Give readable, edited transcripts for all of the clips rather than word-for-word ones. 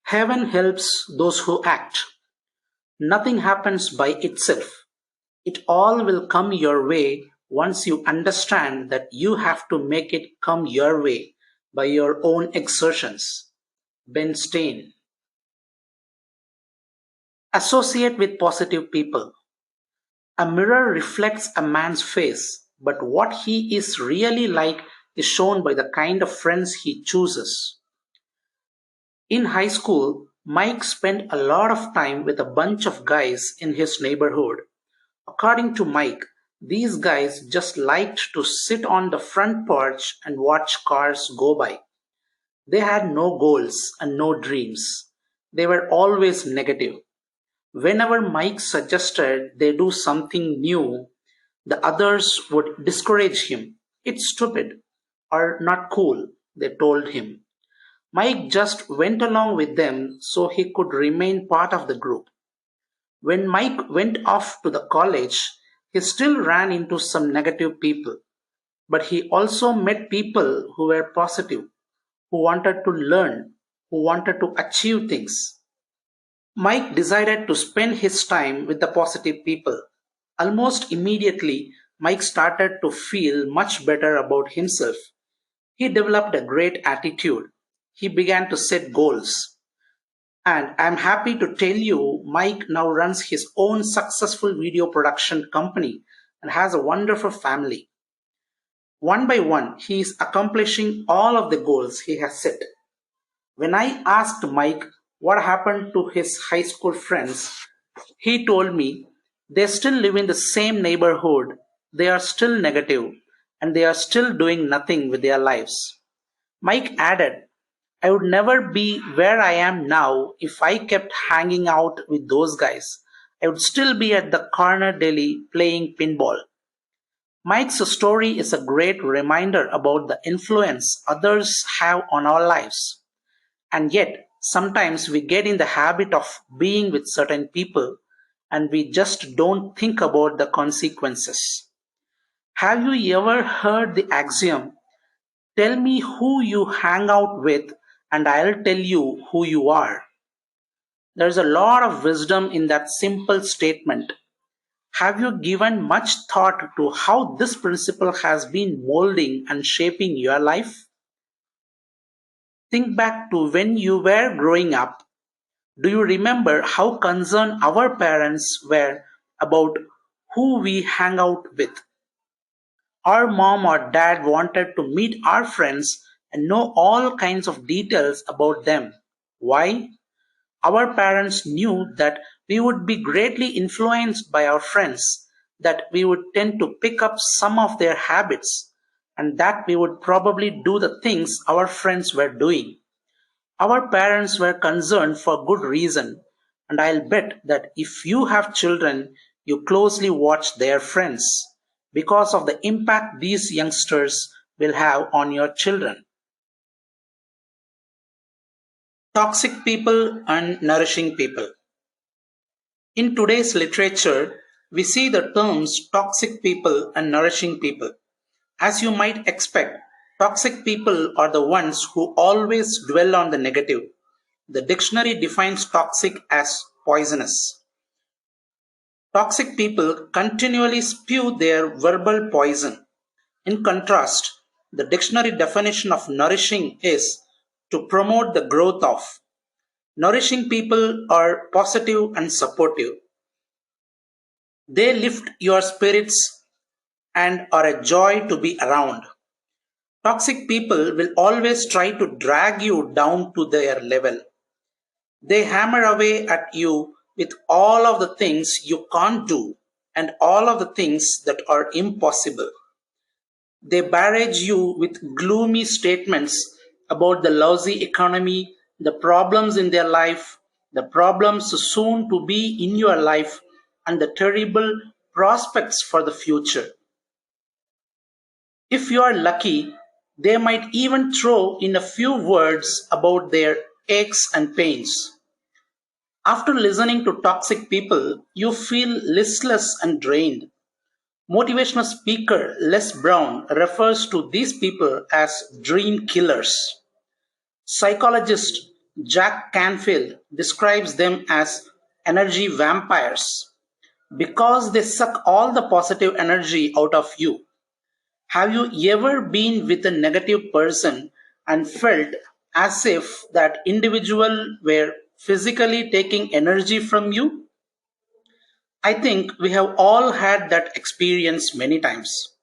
Heaven helps those who act. Nothing happens by itself. It all will come your way once you understand that you have to make it come your way by your own exertions. Ben Stein. Associate with positive people. A mirror reflects a man's face, but what he is really like is shown by the kind of friends he chooses. In high school, Mike spent a lot of time with a bunch of guys in his neighborhood. According to Mike, these guys just liked to sit on the front porch and watch cars go by. They had no goals and no dreams. They were always negative. Whenever Mike suggested they do something new, the others would discourage him. It's stupid or not cool, they told him. Mike just went along with them so he could remain part of the group. When Mike went off to the college, he still ran into some negative people, but he also met people who were positive, who wanted to learn, who wanted to achieve things. Mike decided to spend his time with the positive people. Almost immediately, Mike started to feel much better about himself. He developed a great attitude. He began to set goals. And I'm happy to tell you, Mike now runs his own successful video production company and has a wonderful family. One by one, he is accomplishing all of the goals he has set. When I asked Mike what happened to his high school friends, he told me they still live in the same neighborhood, they are still negative, and they are still doing nothing with their lives. Mike added, I would never be where I am now if I kept hanging out with those guys. I would still be at the corner deli playing pinball. Mike's story is a great reminder about the influence others have on our lives. And yet, sometimes we get in the habit of being with certain people and we just don't think about the consequences. Have you ever heard the axiom, tell me who you hang out with and I'll tell you who you are? There's a lot of wisdom in that simple statement. Have you given much thought to how this principle has been molding and shaping your life? Think back to when you were growing up. Do you remember how concerned our parents were about who we hang out with? Our mom or dad wanted to meet our friends and know all kinds of details about them. Why? Our parents knew that we would be greatly influenced by our friends, that we would tend to pick up some of their habits, and that we would probably do the things our friends were doing. Our parents were concerned for good reason, and I'll bet that if you have children, you closely watch their friends because of the impact these youngsters will have on your children. Toxic people and nourishing people. In today's literature, we see the terms toxic people and nourishing people. As you might expect, toxic people are the ones who always dwell on the negative. The dictionary defines toxic as poisonous. Toxic people continually spew their verbal poison. In contrast, the dictionary definition of nourishing is to promote the growth of. Nourishing people are positive and supportive. They lift your spirits and are a joy to be around. Toxic people will always try to drag you down to their level. They hammer away at you with all of the things you can't do and all of the things that are impossible. They barrage you with gloomy statements about the lousy economy, the problems in their life, the problems soon to be in your life, and the terrible prospects for the future. If you are lucky, they might even throw in a few words about their aches and pains. After listening to toxic people, you feel listless and drained. Motivational speaker Les Brown refers to these people as dream killers. Psychologist Jack Canfield describes them as energy vampires because they suck all the positive energy out of you. Have you ever been with a negative person and felt as if that individual were physically taking energy from you? I think we have all had that experience many times.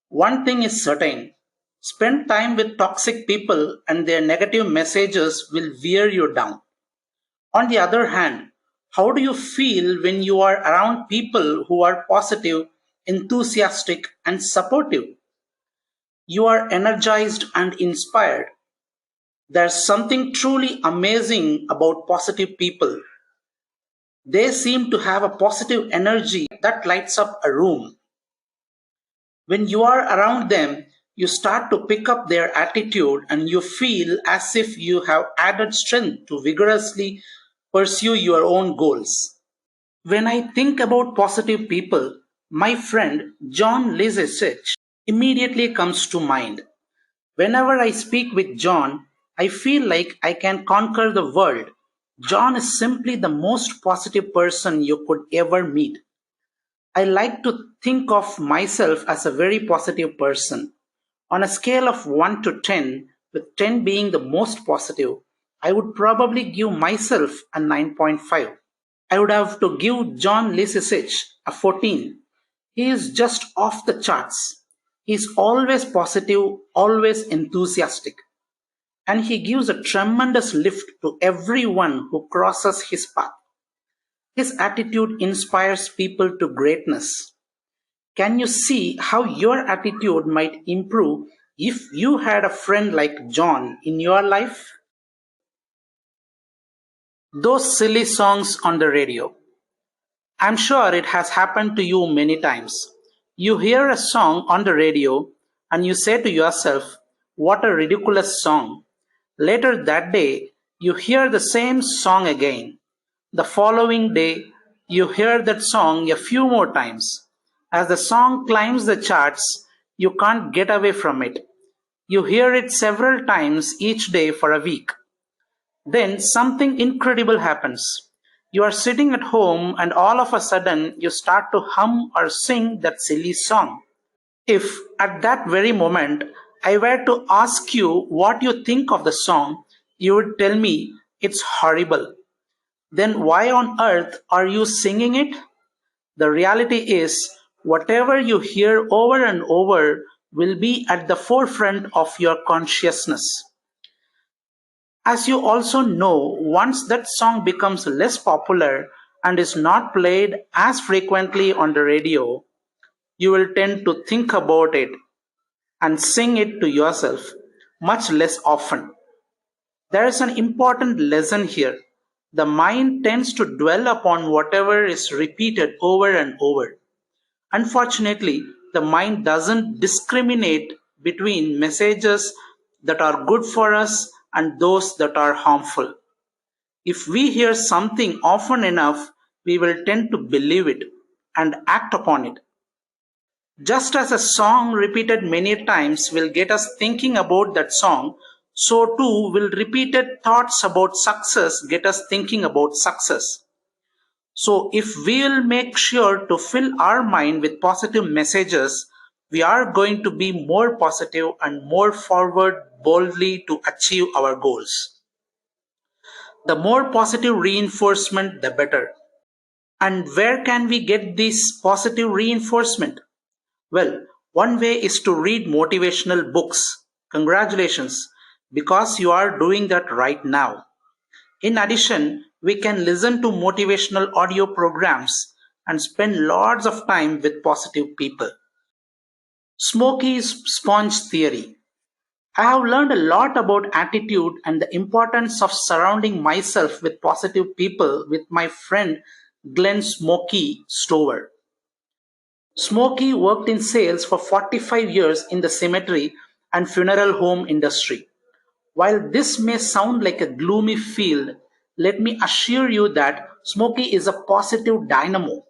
One thing is certain: spend time with toxic people and their negative messages will wear you down. On the other hand, how do you feel when you are around people who are positive, enthusiastic, and supportive? You are energized and inspired. There's something truly amazing about positive people. They seem to have a positive energy that lights up a room. When you are around them, you start to pick up their attitude and you feel as if you have added strength to vigorously pursue your own goals. When I think about positive people, my friend John Lisicich immediately comes to mind. Whenever I speak with John, I feel like I can conquer the world. John is simply the most positive person you could ever meet. I like to think of myself as a very positive person. On a scale of 1 to 10, with 10 being the most positive, I would probably give myself a 9.5. I would have to give John Lisicich a 14. He is just off the charts. He is always positive, always enthusiastic, and he gives a tremendous lift to everyone who crosses his path. His attitude inspires people to greatness. Can you see how your attitude might improve if you had a friend like John in your life? Those silly songs on the radio. I'm sure it has happened to you many times. You hear a song on the radio and you say to yourself, "What a ridiculous song." Later that day, you hear the same song again. The following day, you hear that song a few more times. As the song climbs the charts, you can't get away from it. You hear it several times each day for a week. Then something incredible happens. You are sitting at home and all of a sudden you start to hum or sing that silly song. If at that very moment I were to ask you what you think of the song, you would tell me it's horrible. Then why on earth are you singing it? The reality is, whatever you hear over and over will be at the forefront of your consciousness. As you also know, once that song becomes less popular and is not played as frequently on the radio, you will tend to think about it and sing it to yourself much less often. There is an important lesson here. The mind tends to dwell upon whatever is repeated over and over. Unfortunately, the mind doesn't discriminate between messages that are good for us and those that are harmful. If we hear something often enough, we will tend to believe it and act upon it. Just as a song repeated many times will get us thinking about that song, so too will repeated thoughts about success get us thinking about success. So if we'll make sure to fill our mind with positive messages, we are going to be more positive and more forward boldly to achieve our goals. The more positive reinforcement, the better. And where can we get this positive reinforcement? Well, one way is to read motivational books. Congratulations, because you are doing that right now. In addition, we can listen to motivational audio programs and spend lots of time with positive people. Smokey's sponge theory. I have learned a lot about attitude and the importance of surrounding myself with positive people with my friend Glenn Smokey Stover. Smokey worked in sales for 45 years in the cemetery and funeral home industry. While this may sound like a gloomy field, let me assure you that Smokey is a positive dynamo.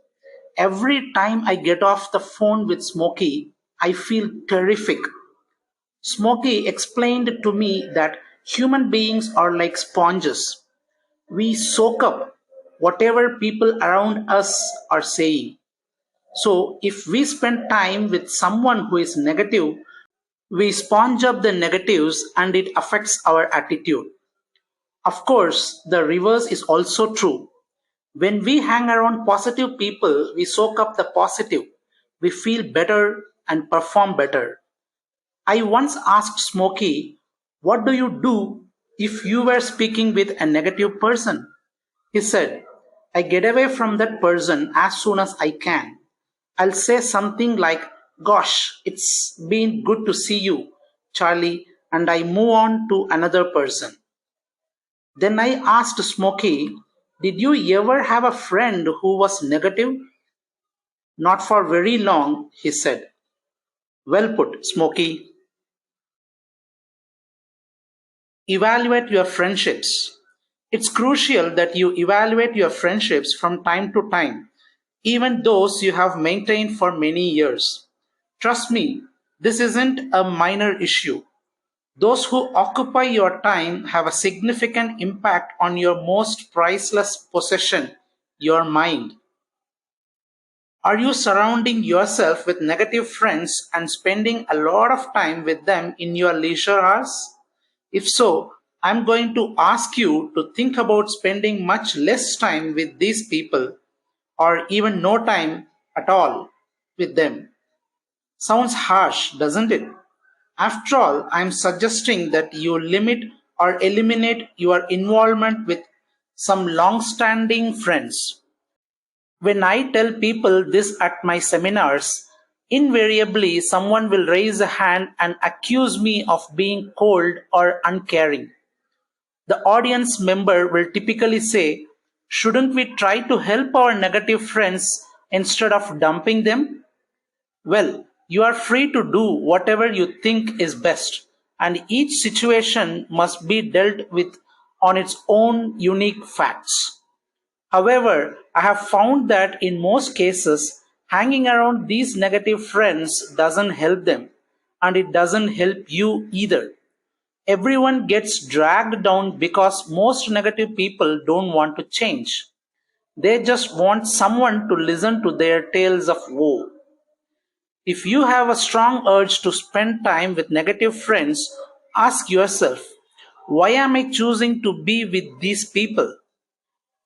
Every time I get off the phone with Smokey, I feel terrific. Smokey explained to me that Human beings are like sponges. We soak up whatever people around us are saying. So, if we spend time with someone who is negative, we sponge up the negatives and it affects our attitude. Of course, the reverse is also true. When we hang around positive people, we soak up the positive. We feel better and perform better. I once asked Smokey, "What do you do if you were speaking with a negative person?" He said, "I get away from that person as soon as I can. I'll say something like, 'Gosh, it's been good to see you, Charlie,' and I move on to another person." Then I asked Smokey, "Did you ever have a friend who was negative?" "Not for very long," he said. Well put, Smokey. Evaluate your friendships. It's crucial that you evaluate your friendships from time to time, even those you have maintained for many years. Trust me, this isn't a minor issue. Those who occupy your time have a significant impact on your most priceless possession, your mind. Are you surrounding yourself with negative friends and spending a lot of time with them in your leisure hours? If so, I'm going to ask you to think about spending much less time with these people or even no time at all with them. Sounds harsh, doesn't it? After all, I'm suggesting that you limit or eliminate your involvement with some long standing friends. When I tell people this at my seminars, invariably someone will raise a hand and accuse me of being cold or uncaring. The audience member will typically say, "Shouldn't we try to help our negative friends instead of dumping them?" Well, you are free to do whatever you think is best, and each situation must be dealt with on its own unique facts. However, I have found that in most cases, hanging around these negative friends doesn't help them, and it doesn't help you either. Everyone gets dragged down because most negative people don't want to change. They just want someone to listen to their tales of woe. If you have a strong urge to spend time with negative friends, ask yourself, why am I choosing to be with these people?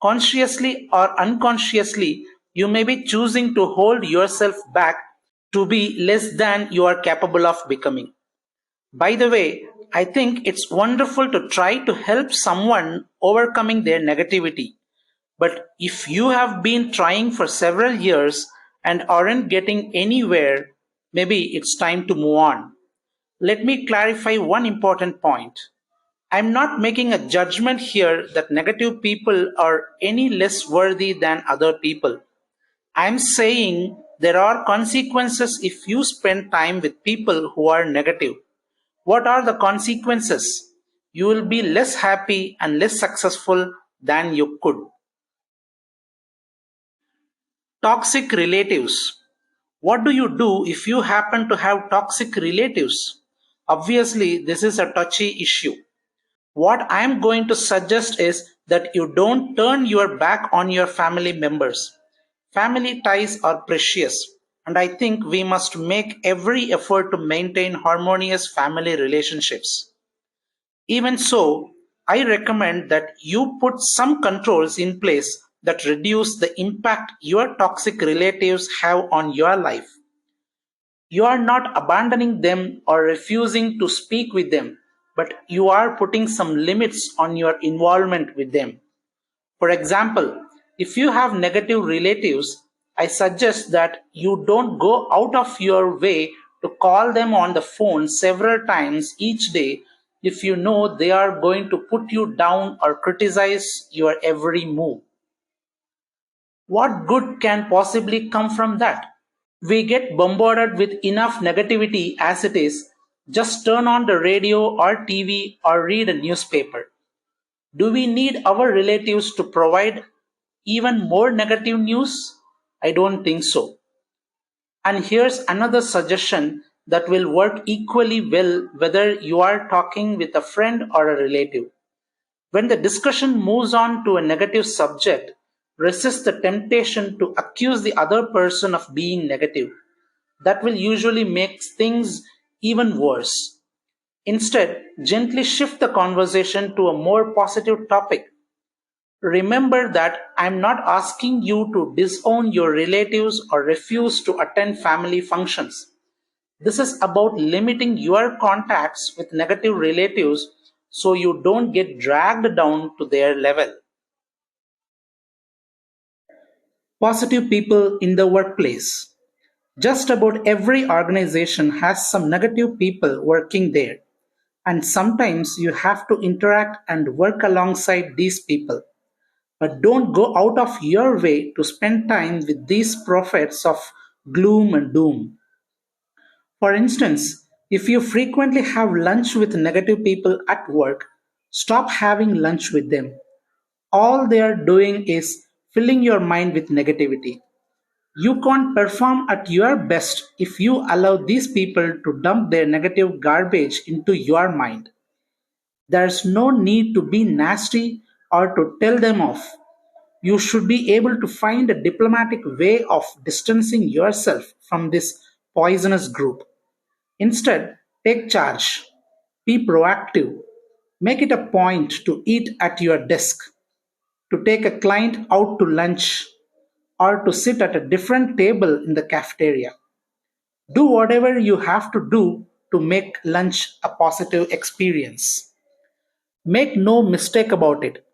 Consciously or unconsciously, you may be choosing to hold yourself back to be less than you are capable of becoming. By the way, I think it's wonderful to try to help someone overcoming their negativity. But if you have been trying for several years and aren't getting anywhere, maybe it's time to move on. Let me clarify one important point. I'm not making a judgment here that negative people are any less worthy than other people. I'm saying there are consequences if you spend time with people who are negative. What are the consequences? You will be less happy and less successful than you could. Toxic relatives. What do you do if you happen to have toxic relatives? Obviously, this is a touchy issue. What I am going to suggest is that you don't turn your back on your family members. Family ties are precious, and I think we must make every effort to maintain harmonious family relationships. Even so, I recommend that you put some controls in place that reduce the impact your toxic relatives have on your life. You are not abandoning them or refusing to speak with them, but you are putting some limits on your involvement with them. For example, if you have negative relatives, I suggest that you don't go out of your way to call them on the phone several times each day if you know they are going to put you down or criticize your every move. What good can possibly come from that? We get bombarded with enough negativity as it is. Just turn on the radio or TV or read a newspaper. Do we need our relatives to provide even more negative news? I don't think so. And here's another suggestion that will work equally well whether you are talking with a friend or a relative. When the discussion moves on to a negative subject, resist the temptation to accuse the other person of being negative. That will usually make things even worse. Instead, gently shift the conversation to a more positive topic. Remember that I'm not asking you to disown your relatives or refuse to attend family functions. This is about limiting your contacts with negative relatives so you don't get dragged down to their level. Positive people in the workplace. Just about every organization has some negative people working there, and sometimes you have to interact and work alongside these people. But don't go out of your way to spend time with these prophets of gloom and doom. For instance, if you frequently have lunch with negative people at work, stop having lunch with them. All they are doing is filling your mind with negativity. You can't perform at your best if you allow these people to dump their negative garbage into your mind. There's no need to be nasty or to tell them off. You should be able to find a diplomatic way of distancing yourself from this poisonous group. Instead, take charge. Be proactive. Make it a point to eat at your desk, to take a client out to lunch, or to sit at a different table in the cafeteria. Do whatever you have to do to make lunch a positive experience. Make no mistake about it.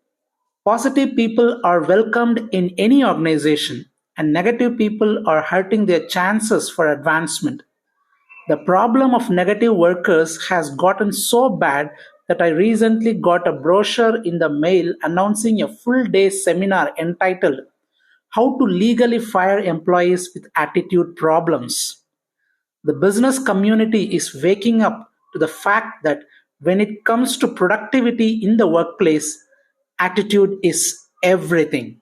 Positive people are welcomed in any organization, and negative people are hurting their chances for advancement. The problem of negative workers has gotten so bad that I recently got a brochure in the mail announcing a full day seminar entitled How to Legally Fire Employees with Attitude Problems. The business community is waking up to the fact that when it comes to productivity in the workplace, attitude is everything.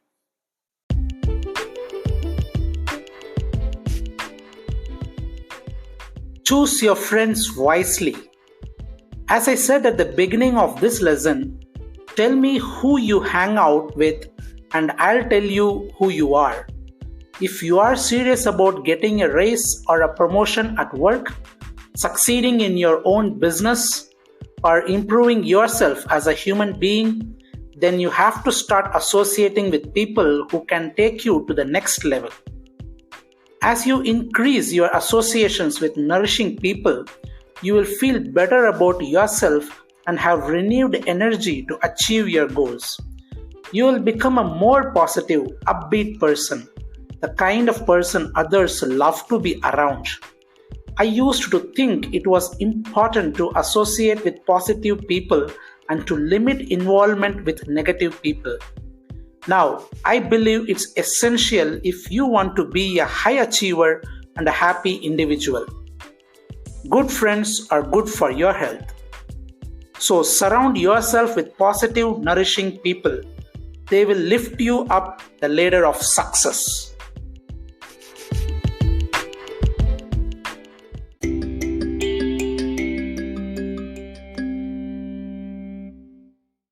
Choose your friends wisely. As I said at the beginning of this lesson, tell me who you hang out with and I'll tell you who you are. If you are serious about getting a raise or a promotion at work, succeeding in your own business, or improving yourself as a human being, then you have to start associating with people who can take you to the next level. As you increase your associations with nourishing people, you will feel better about yourself and have renewed energy to achieve your goals. You will become a more positive, upbeat person, the kind of person others love to be around. I used to think it was important to associate with positive people and to limit involvement with negative people. Now, I believe it's essential if you want to be a high achiever and a happy individual. Good friends are good for your health. So surround yourself with positive, nourishing people. They will lift you up the ladder of success.